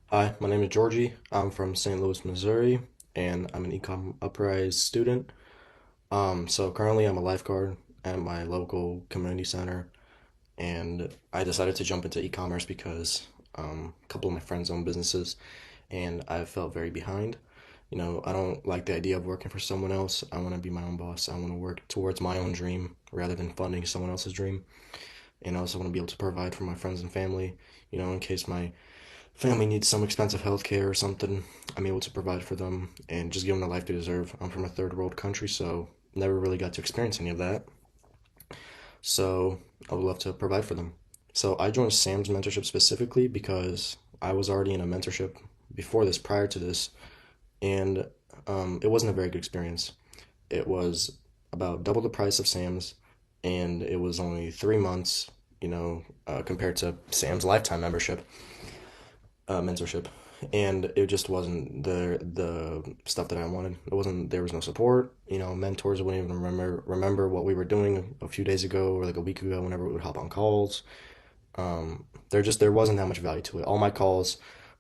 Hi, my name is Georgie. I'm from St. Louis, Missouri, and I'm an econ uprise student. So currently I'm a lifeguard at my local community center, and I decided to jump into e-commerce because a couple of my friends own businesses, and I felt very behind. I don't like the idea of working for someone else. I want to be my own boss. I want to work towards my own dream rather than funding someone else's dream. And I also want to be able to provide for my friends and family, in case my family needs some expensive health care or something, I'm able to provide for them and just give them the life they deserve. I'm from a third world country, so never really got to experience any of that. So I would love to provide for them. So I joined Sam's mentorship specifically because I was already in a mentorship before this, prior to this, and it wasn't a very good experience. It was about double the price of Sam's, and it was only 3 months, compared to Sam's lifetime membership mentorship, and it just wasn't the stuff that I wanted. It wasn't. There was no support. Mentors wouldn't even remember what we were doing a few days ago or like a week ago. Whenever we would hop on calls, there wasn't that much value to it. All my calls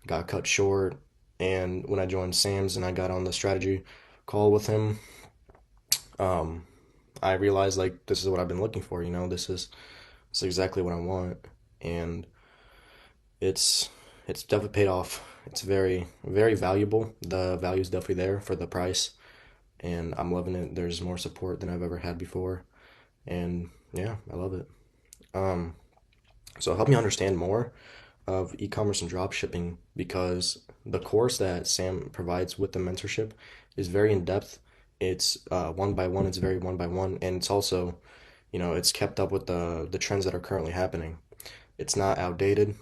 got cut short, and when I joined Sam's and I got on the strategy call with him, um, I realized like this is what I've been looking for. This is exactly what I want, and it's it's definitely paid off. It's very very valuable. The value is definitely there for the price, and I'm loving it. There's more support than I've ever had before, and yeah, I love it. Um, so help me understand more of e-commerce and drop shipping because the course that Sam provides with the mentorship is very in depth. It's one by one. It's very one by one, and it's also, it's kept up with the trends that are currently happening. It's not outdated.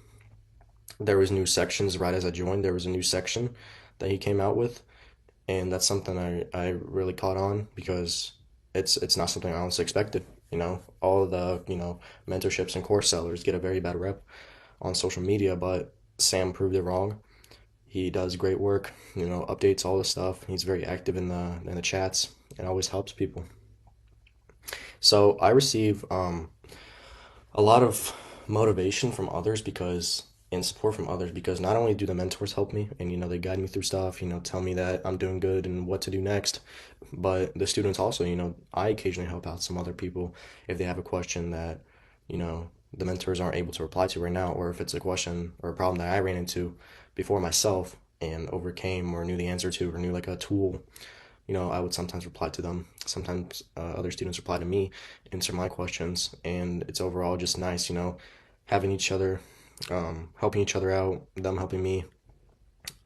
There was new sections right as I joined. There was a new section that he came out with, and that's something I really caught on because it's not something I honestly expected. All of the mentorships and course sellers get a very bad rep on social media, but Sam proved it wrong. He does great work. Updates all the stuff. He's very active in the chats and always helps people. So I receive a lot of motivation from others because and support from others because not only do the mentors help me and they guide me through stuff, tell me that I'm doing good and what to do next, but the students also, I occasionally help out some other people if they have a question that, the mentors aren't able to reply to right now, or if it's a question or a problem that I ran into before myself and overcame or knew the answer to or knew like a tool, I would sometimes reply to them. Sometimes other students reply to me, answer my questions, and it's overall just nice, having each other, helping each other out, them helping me,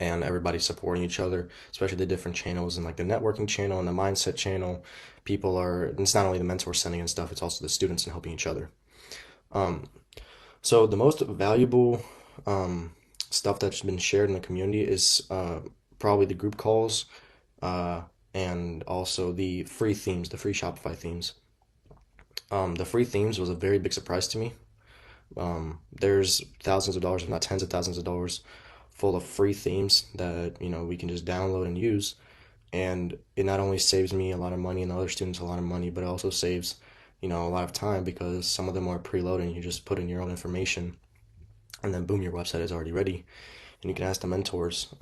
and everybody supporting each other, especially the different channels and like the networking channel and the mindset channel. It's not only the mentors sending in stuff, it's also the students and helping each other. Um, so the most valuable stuff that's been shared in the community is probably the group calls uh, and also the free themes, the free Shopify themes. The free themes was a very big surprise to me. There's thousands of dollars, if not tens of thousands of dollars, full of free themes that we can just download and use, and it not only saves me a lot of money and the other students a lot of money, but it also saves a lot of time because some of them are preloaded and you just put in your own information, and then boom, your website is already ready, and you can ask the mentors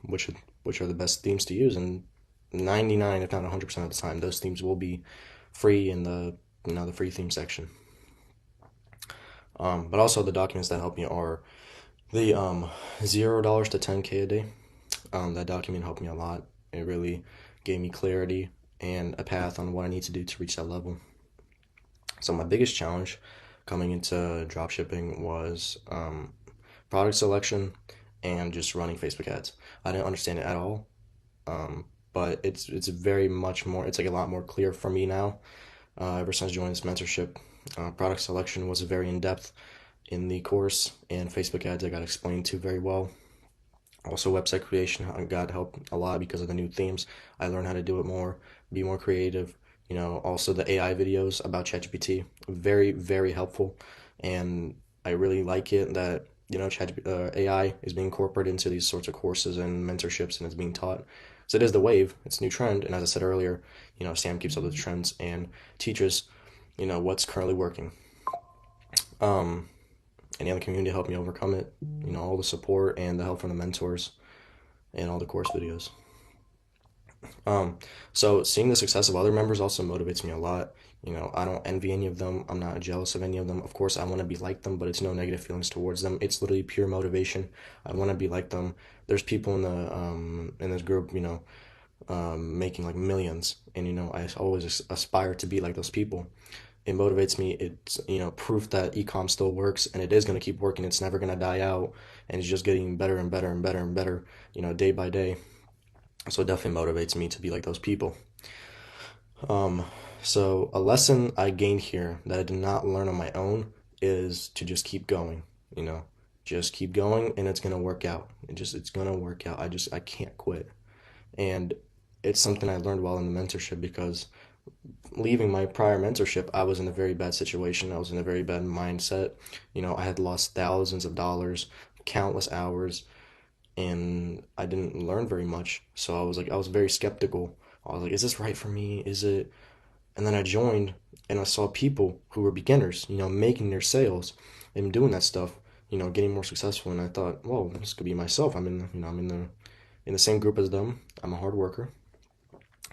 which are the best themes to use, and 99 if not 100% of the time those themes will be free in the free theme section. But also the documents that help me are the $0 to 10K a day. That document helped me a lot. It really gave me clarity and a path on what I need to do to reach that level. So my biggest challenge coming into dropshipping was product selection and just running Facebook ads. I didn't understand it at all, but it's very much more. It's like a lot more clear for me now. Ever since joining this mentorship, product selection was very in depth in the course, and Facebook ads I got explained to very well. Also, website creation got helped a lot because of the new themes. I learned how to do it more, be more creative. Also the AI videos about ChatGPT, very, very helpful. And I really like it that, AI is being incorporated into these sorts of courses and mentorships and it's being taught. So it is the wave, it's a new trend. And as I said earlier, Sam keeps up with the trends and teaches, what's currently working. Um, any other community to help me overcome it. All the support and the help from the mentors and all the course videos. Um, so seeing the success of other members also motivates me a lot. I don't envy any of them. I'm not jealous of any of them. Of course, I want to be like them, but it's no negative feelings towards them. It's literally pure motivation. I want to be like them. There's people in this group, making like millions, and I always aspire to be like those people. It motivates me. It's proof that ecom still works, and it is going to keep working. It's never going to die out, and it's just getting better and better and better and better, day by day. So it definitely motivates me to be like those people. Um, so a lesson I gained here that I did not learn on my own is to just keep going, you know, just keep going and it's gonna work out. It's gonna work out. I can't quit. And it's something I learned while in the mentorship because leaving my prior mentorship, I was in a very bad situation. I was in a very bad mindset. I had lost thousands of dollars, countless hours, and I didn't learn very much. So I was very skeptical. I was like, is this right for me? Is it? And then I joined and I saw people who were beginners, making their sales and doing that stuff, getting more successful. And I thought, whoa, this could be myself. I'm in the same group as them. I'm a hard worker.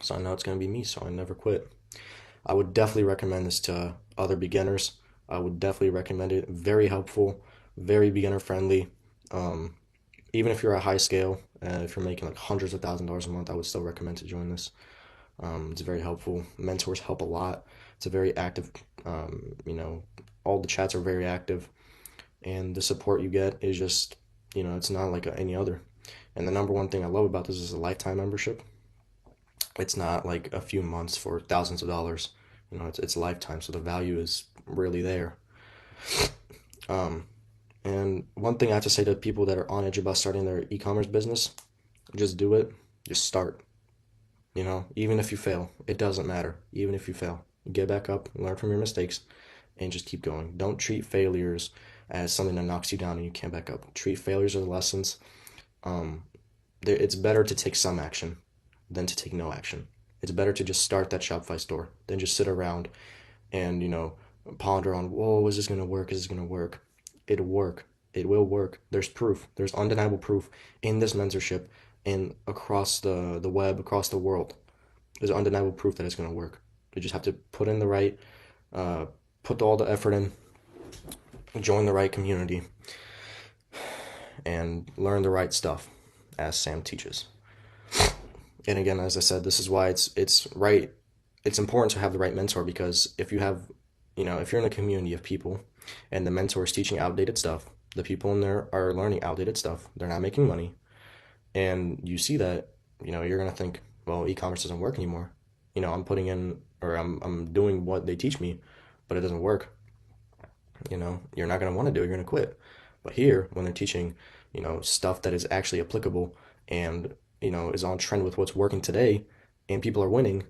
So I know it's going to be me. So I never quit. I would definitely recommend this to other beginners. I would definitely recommend it. Very helpful, very beginner friendly. Um, Even if you're at high scale, if you're making like hundreds of $1,000s a month, I would still recommend to join this. It's very helpful. Mentors help a lot. It's a very active, all the chats are very active, and the support you get is just, it's not like any other. And the number one thing I love about this is a lifetime membership. It's not like a few months for thousands of dollars. It's a lifetime, so the value is really there. Um, and one thing I have to say to people that are on edge about starting their e-commerce business, just do it. Just start. Even if you fail, it doesn't matter. Even if you fail, get back up, learn from your mistakes, and just keep going. Don't treat failures as something that knocks you down and you can't back up. Treat failures as lessons. Um, it's better to take some action than to take no action. It's better to just start that Shopify store than just sit around and, ponder on, whoa, is this going to work? Is this going to work? It'll work. It will work. There's proof. There's undeniable proof in this mentorship and across the web, across the world. There's undeniable proof that it's going to work. You just have to put in the right, uh, put all the effort in, join the right community, and learn the right stuff, as Sam teaches. And again, as I said, this is why it's right. It's important to have the right mentor because if you have, if you're in a community of people, and the mentor is teaching outdated stuff, the people in there are learning outdated stuff. They're not making money, and you see that, you're gonna think, well, e-commerce doesn't work anymore. I'm putting in or I'm doing what they teach me, but it doesn't work. You're not gonna want to do it. You're gonna quit. But here, when they're teaching, stuff that is actually applicable and is on trend with what's working today, and people are winning,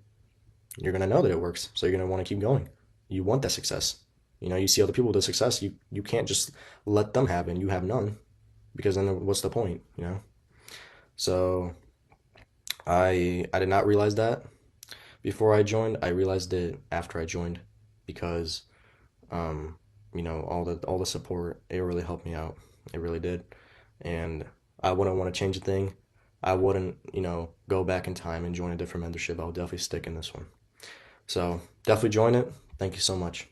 you're gonna know that it works. So you're gonna want to keep going. You want that success. You see other people with the success. You can't just let them have it and you have none, because then what's the point? So I did not realize that before I joined. I realized it after I joined because all the support, it really helped me out. It really did. And I wouldn't want to change a thing. I wouldn't, go back in time and join a different mentorship. I would definitely stick in this one. So definitely join it. Thank you so much.